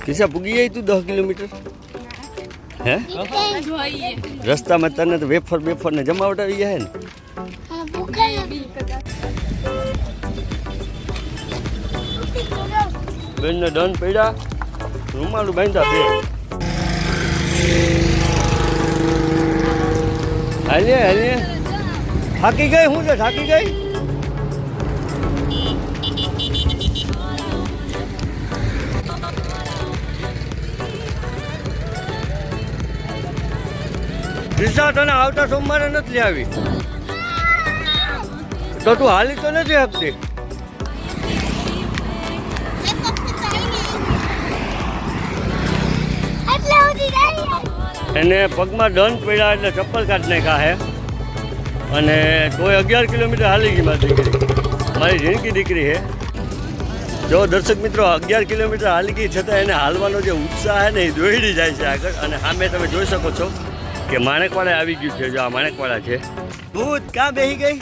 કિસ્સા પૂગી જાય તું 10 કિલોમીટર હે રસ્તામાં તને તો વેફર ને જમાવટ આવી જાય ને બેનને ડન પડ્યા રૂમાલું બાંધ્યા બે હાલે થાકી ગઈ હું છે થાકી ગઈ દિશા તને આવતા સોમવારે નથી આવી તો તું હાલી તો નથી શકતી એને પગમાં દંડ પડ્યા એટલે ચપ્પલ કાઢ નાખ્યા હે અને તોય 11 કિલોમીટર હાલી ગઈ મારી દીકરી મારી જિંદગી દીકરી હે જો દર્શક મિત્રો 11 કિલોમીટર હાલી ગઈ છતાં એને હાલવાનો જે ઉત્સાહ છે ને એ દોડી જાય છે આગળ અને સામે તમે જોઈ શકો છો કે માણેકવાડા આવી ગયું છે જો આ માણેકવાડા છે ભૂત ક્યાં બેસી ગઈ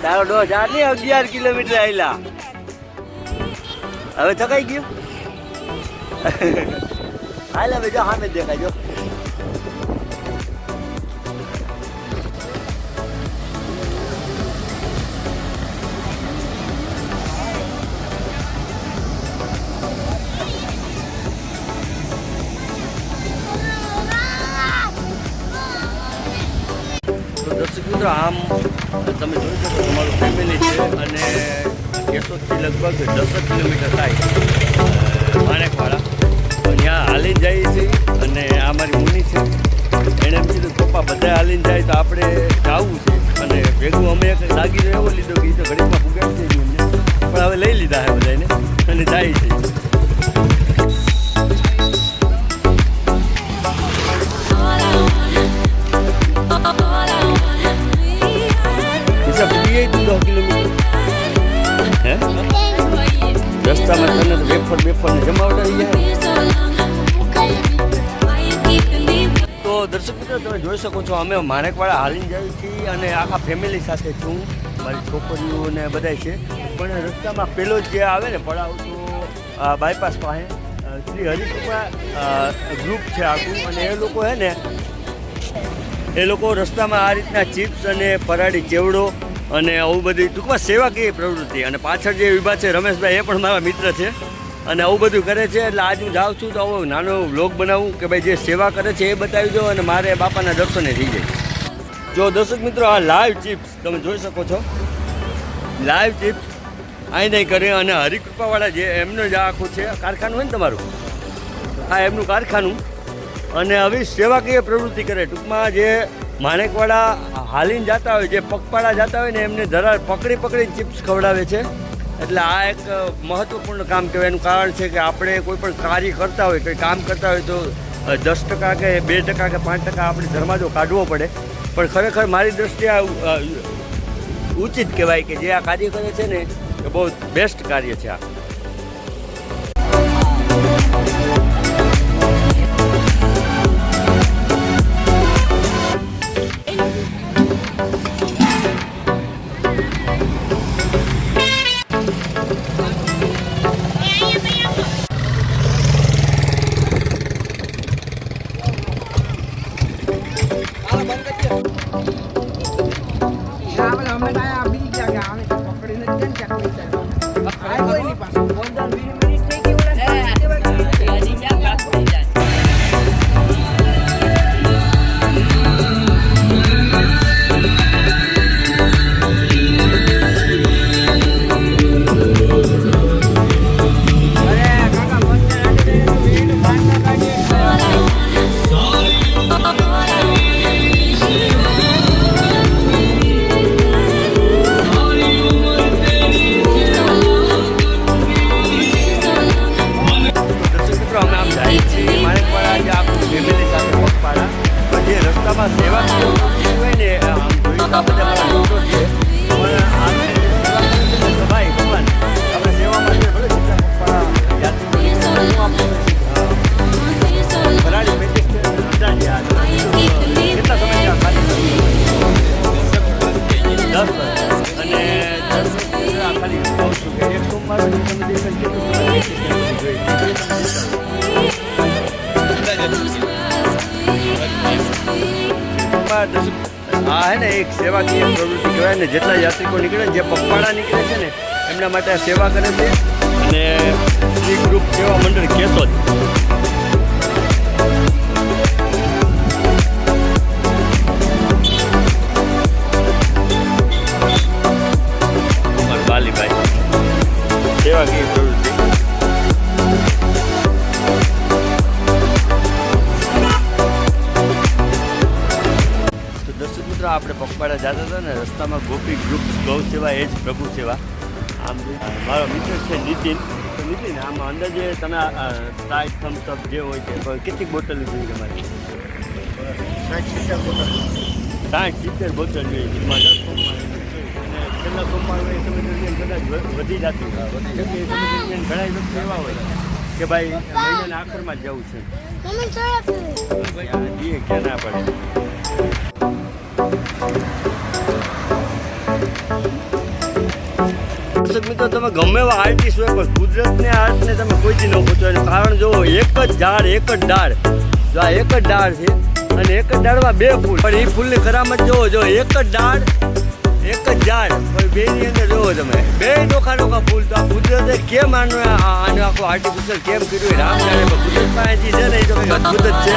તારો ડો જા નહીં 11 કિલોમીટર આવેલા હવે થકાઈ ગયું હાલ હવે જો સામે દેખાય જો દર્શક મિત્રો આમ તમે જોઈ શકો તમારું ફેમિલી છે અને કેશોદથી લગભગ 10 કિલોમીટર થાય માણેકવાડા ત્યાં હાલીને જઈએ છીએ અને આ મારી મુની છે એણે એમ કીધું પપ્પા બધા હાલીને જાય તો આપણે જવું છે અને ભેગું અમે એક દાગીનો એવો લીધો કે એ તો ઘડીમાં ભૂગાડી થઈ ગયું પણ હવે લઈ લીધા છે બધાને અને જાય છે પૂરી 10 કિલોમીટર હે રસ્તામાં તને તો વેફર ને જમાવટ આવી જાય તો દર્શક મિત્રો તમે જોઈ શકો છો અમે માણેકવાડા હાલીને જઈએ છીએ અને આખા ફેમિલી સાથે છું મારી છોકરીઓ ને બધા છે પણ રસ્તામાં પેલો જે આવે ને પડાવ તો બાયપાસ પાસે શ્રી હરિકૃપા ગ્રુપ છે આખું અને એ લોકો હે ને એ લોકો રસ્તામાં આ રીતના ચિપ્સ અને ફરાળી ચેવડો અને આવું બધી ટૂંકમાં સેવાકીય પ્રવૃત્તિ અને પાછળ જે વિભાગ છે રમેશભાઈ એ પણ મારા મિત્ર છે અને આવું બધું કરે છે એટલે આજ હું જાઉં છું તો આવો નાનો વ્લોગ બનાવું કે ભાઈ જે સેવા કરે છે એ બતાવી દો અને મારે બાપાના દર્શને થઈ જાય જો દર્શક મિત્રો આ લાઈવ ચિપ્સ તમે જોઈ શકો છો લાઈવ ચિપ્સ અહીં નહીં કરે અને હરિકૃપાવાળા જે એમનું જ આખું છે કારખાનું હોય ને તમારું આ એમનું કારખાનું અને આવી સેવાકીય પ્રવૃત્તિ કરે ટૂંકમાં જે માણેકવાડા હાલીને જતા હોય જે પગપાળા જતા હોય ને એમને ધરા પકડી ચિપ્સ ખવડાવે છે એટલે આ એક મહત્ત્વપૂર્ણ કામ કહેવાય એનું કારણ છે કે આપણે કોઈ પણ કાર્ય કરતા હોય કંઈ કામ કરતા હોય તો 10% કે 2% કે 5% આપણે ધર્માજો કાઢવો પડે પણ ખરેખર મારી દૃષ્ટિએ ઉચિત કહેવાય કે જે આ કાર્ય કરે છે ને એ બહુ બેસ્ટ કાર્ય છે આ અમે પકડીને ખાલી કહું છું કે એક સોમવાર તમે દેખાય કેટલું હા હે ને એક સેવાકીય પ્રવૃત્તિ કહેવાય ને જેટલા યાત્રિકો નીકળે જે પગપાળા નીકળે છે ને એમના માટે આ સેવા કરે છે અને શ્રી ગ્રુપ સેવા મંડળ કેશોદ બાલીભાઈ સેવાકીય પ્રવૃત્તિ આપણે પગપાળા જતા હતા ને રસ્તામાં ગોપી ગ્રુપ ગૌ સેવા એ જ પ્રભુ સેવા આમ મારો મિત્ર છે નીતિન તો નીતિન આમ અંદર જે તમે સ્પ્રાઇટ થમ્સઅપ જે હોય છે કેટલી બોટલ જોઈએ તમારી 60-70 બોટલ જોઈએ એમાં 10 સોમવાર અને છેલ્લા સોમવાર હોય એ સમય દરમિયાન કદાચ વધી જતી હોય ઘણા લોકો એવા હોય કે ભાઈ મહિનાના આખરમાં જ જવું છે ભાઈ આ જઈએ ક્યાં ના પડે દર્શક મિત્રો તમે ગમે એવા આર્ટિસ્ટ હોય પણ કુદરતને આર્ટને તમે કોઈથી ન પૂછો એનું કારણ જો એક જ ઝાડ એક જ ડાળ જો આ એક જ ડાળ છે અને એક જ ડાળમાં 2 ફૂલ પણ એ ફૂલની કરામત જોવો જો એક જ ડાળ એક જ ઝાડ પણ બેની અંદર જોવો તમે 2 નોખા ફૂલ તો આ કુદરતે કેમ આનું આખું આર્ટિફિશિયલ કેમ કર્યું રામ જાણે પણ કુદરત પાસેથી છે ને એ તો કંઈક અદભુત જ છે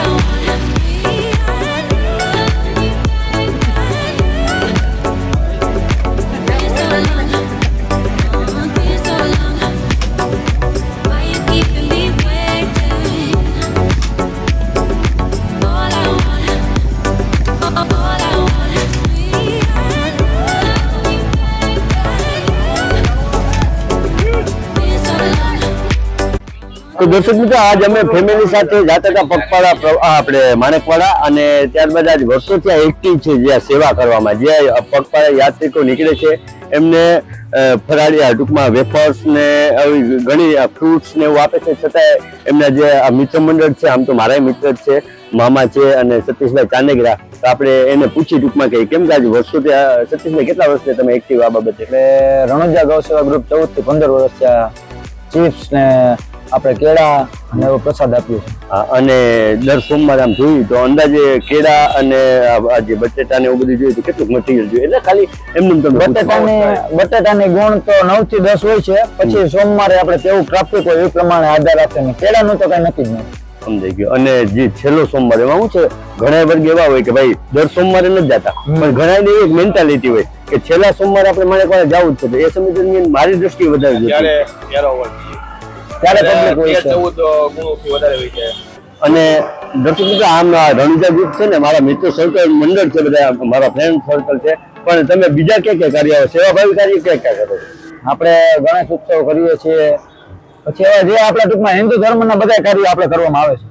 તો દર્શક મિત્રો આજ અમે ફેમિલી સાથે જતા હતા પગપાળા આપણે માણેકવાડા અને ત્યારબાદ આજ વર્ષોથી આ એક્ટિવ છે જે સેવા કરવામાં જે પગપાળા યાત્રિકો નીકળે છે એમને ફરાળી ટૂંકમાં વેફર્સ ને આવી ઘણી ફ્રૂટ્સ ને એવું આપે છે છતાં એમના જે આ મિત્ર મંડળ છે આમ તો મારા મિત્ર જ છે મામા છે અને સતીશભાઈ ચાંદેગરા તો આપણે એને પૂછી ટૂંકમાં કે કેમ કે આજે વર્ષોથી સતીશભાઈ કેટલા વર્ષથી તમે એક્ટિવ આ બાબતે એટલે રણોજા ગૌ સેવા ગ્રુપ 14 થી 15 વર્ષ ચિપ્સ ને આપણે કેળા અને એવો પ્રસાદ આપ્યો છે અને દર સોમવારે આમ જોયું તો અંદાજે કેળા અને જે બટેટા ને એવું બધું જોયું તો કેટલું મટીરિયલ જોઈએ એટલે ખાલી એમનું તમે બટેટાની ગુણ તો 9 થી 10 હોય છે પછી સોમવારે આપણે કેવું ટ્રાફિક હોય એ પ્રમાણે આધાર રાખે ને કેળાનું તો કઈ નક્કી જ નહીં સમજાઈ ગયું અને જે છેલ્લો સોમવાર એમાં શું છે ઘણા વર્ગ એવા હોય કે ભાઈ દર સોમવારે નથી જતા પણ ઘણા ની એક મેન્ટાલિટી હોય કે છેલ્લા સોમવારે આપણે માણેકવાડા જવું જ છે એ સમય દરમિયાન મારી દ્રષ્ટિએ વધારે ત્યારે પબ્લિક હોય છે અને દર્શક મિત્રો આમ રણુજા ગ્રુપ છે ને મારા મિત્ર સર્કલ મંડળ છે બધા મારા ફ્રેન્ડ સર્કલ છે પણ તમે બીજા ક્યાં કાર્ય સેવાભાવી કાર્ય ક્યાં કરો આપણે ગણેશ ઉત્સવ કરીએ છીએ પછી હવે જે આપણા ટૂંકમાં હિન્દુ ધર્મના બધા કાર્યો આપણે કરવામાં આવે છે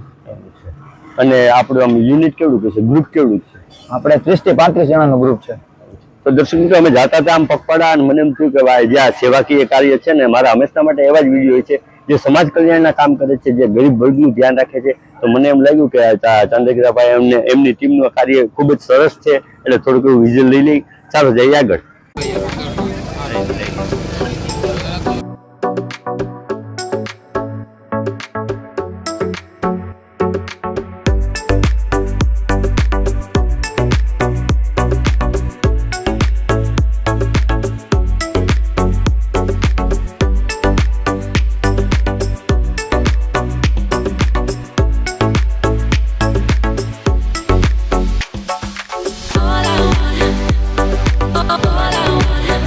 અને આપણું આમ યુનિટ કેવડું છે ગ્રુપ કેવડું છે આપણે 30 થી 35 જણાનું ગ્રુપ છે તો દર્શક મિત્રો અમે જાતા હતા આમ પગપાળા અને મને એમ થયું કે ભાઈ જે આ સેવાકીય કાર્ય છે ને મારા હંમેશા માટે એવા જ વિડીયો હોય છે જે સમાજ કલ્યાણના કામ કરે છે જે ગરીબ વર્ગનું ધ્યાન રાખે છે તો મને એમ લાગ્યું કે ચાંદેકરાભાઈ એમની ટીમનું કાર્ય ખૂબ જ સરસ છે એટલે થોડુંક એવું વિઝ્યુઅલ લઈ લઈ ચાલો જઈએ આગળ All I want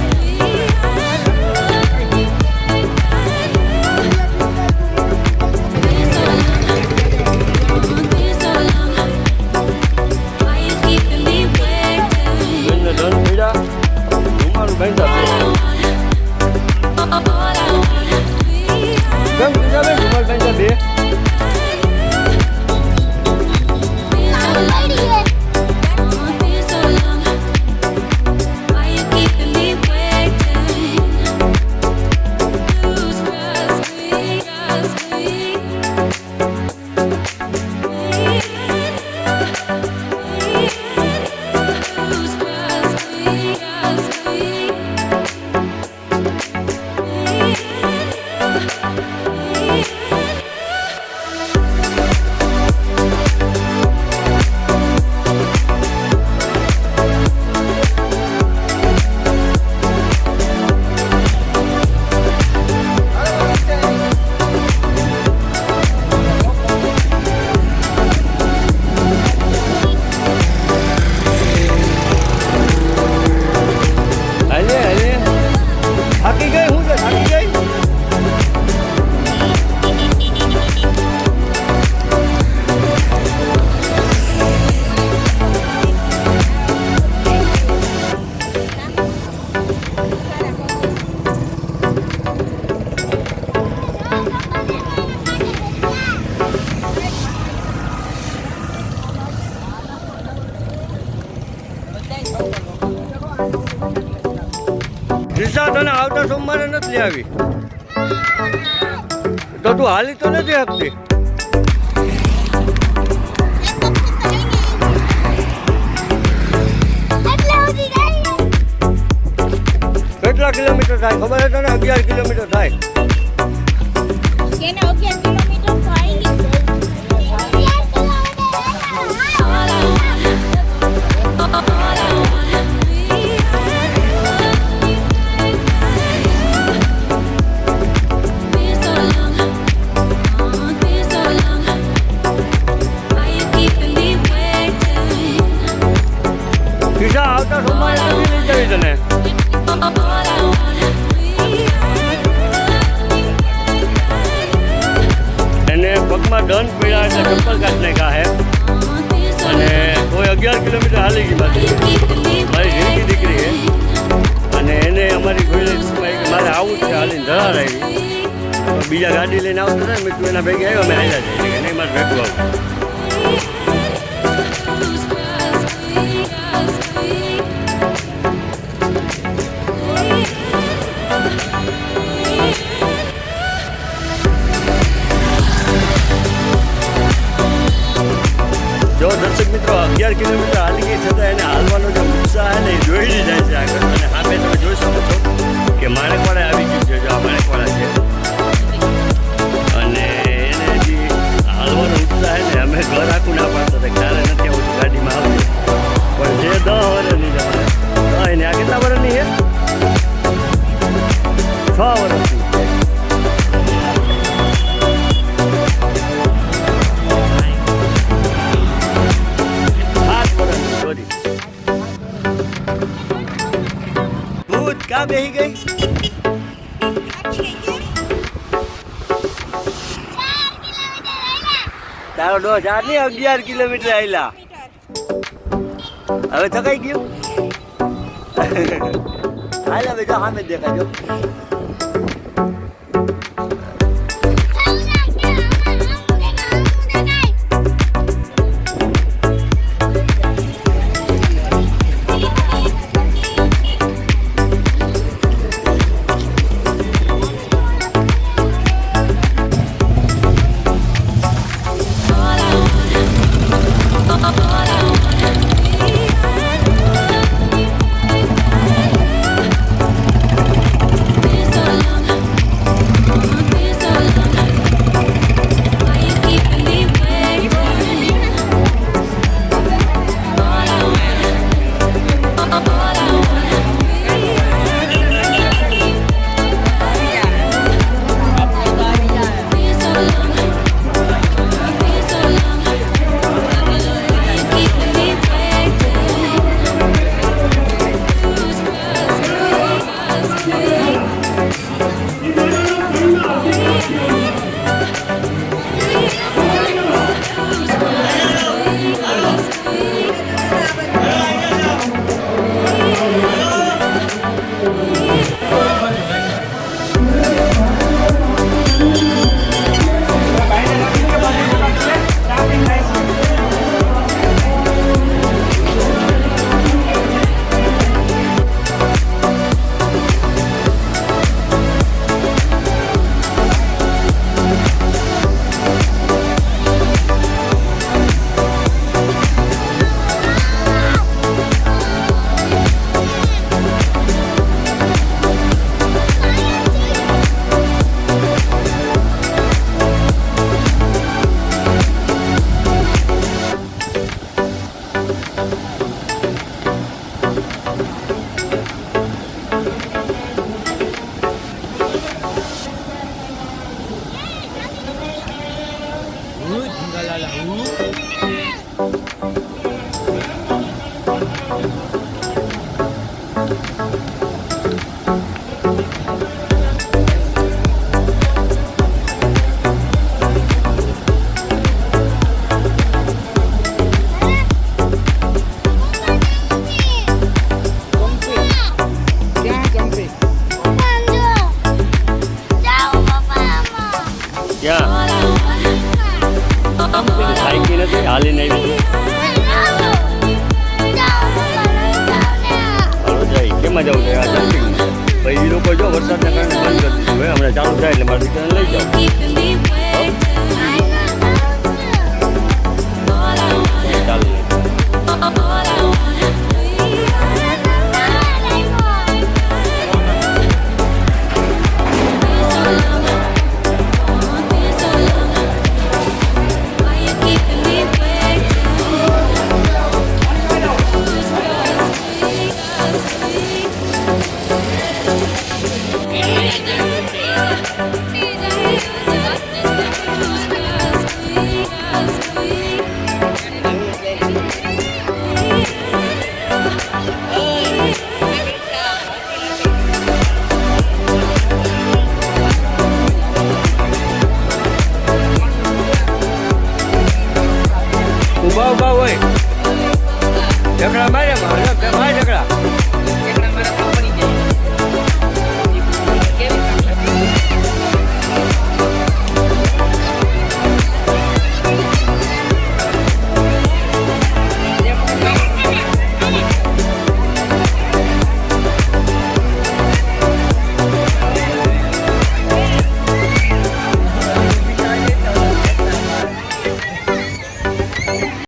પૈસા તને આવતા સોમવારે નથી લઈ આવી તો તું હાલી તો નથી શકતી. કેટલા કિલોમીટર થાય ખબર છે તને? 11 કિલોમીટર થાય. કેને 11 કિલોમીટર થાય ને? પૈસા આવતા સોમવારે નથી લઈ જવી તને. એને પગમાં દંડ પડ્યા એટલે ચપ્પલ કાઢ નાખ્યા હે અને કોઈ 11 કિલોમીટર હાલી ગઈ બાજુ. મારી જેવી દીકરી છે અને એને અમારી કોઈ મારે આવું જ છે હાલીને ધરાર આવી. બીજા ગાડી લઈને આવતો ને મેં તું એના ભેગી આવ્યો અમે હાલ્યા જઈએ કે નહીં મારે ભેગું આવું. જો દર્શક મિત્રો 11 કિલોમીટર હાલી ગઈ છતાં એને હાલવાનો જે ઉત્સાહ છે ને એ જોઈ જાય છે આગળ. અને સામે તમે જોઈ શકો છો કે માણેકવાડા આવી ગયું છે. જો આ માણેકવાડા છે અને એને હજી હાલવાનો ઉત્સાહ છે ને અમે ઘર આખું ના પાડતા હતા ક્યારે નથી આવતું ગાડીમાં આવતું પણ જે 10 વર્ષની જવાને એને આ કેટલા વર્ષની છે? 6 વર્ષની. ક્યાં બેસી ગઈ? તારો ડોસ આ નહીં 11 કિલોમીટર આવેલા. હવે થકાઈ ગયું. હાલ હવે જો સામે દેખાજો. હાલીને આવી હાલો જાય કેમાં જવું છે આ જમ્પિંગ ભાઈ એ લોકો જો વરસાદના કારણે બંધ કરી દીધું. હવે હમણાં ચાલુ થાય એટલે મારે રિટર્ન લઈ જાઓ. keeping me waiting.